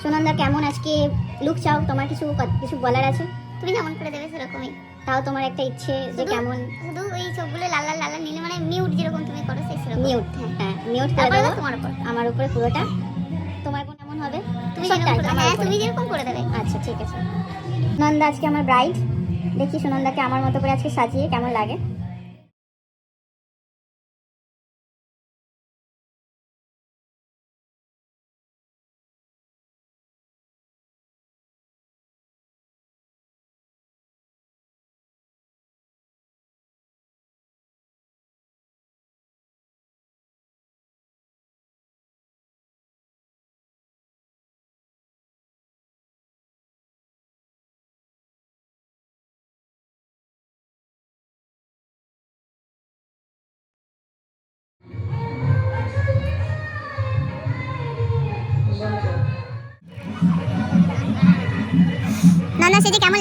সুনন্দা কেমন আজকে লুক চাও? তোমার কিছু কিছু বলার আছে? তুমি যেমন করে দেবে সেরকমই। তাও তোমার একটা ইচ্ছে যে কেমন? শুধু ওই চোখগুলো লাল লাল লাল লাল নীল, মানে মিউট যেরকম তুমি করো সেই সেরকম। মিউট, হ্যাঁ মিউট করে তারপরে দেবো তোমার উপর। আমার উপরে পুরোটা। তোমার কোন এমন হবে? তুমি সবটা যেরকম করে, আমার হ্যাঁ উপরে। তুমি যেরকম করে দেবে। আচ্ছা ঠিক আছে। সুনন্দা আজকে আমার ব্রাইড, দেখি সুনন্দাকে আমার মতো করে আজকে সাজিয়ে কেমন লাগে। না না, সেটা কেমন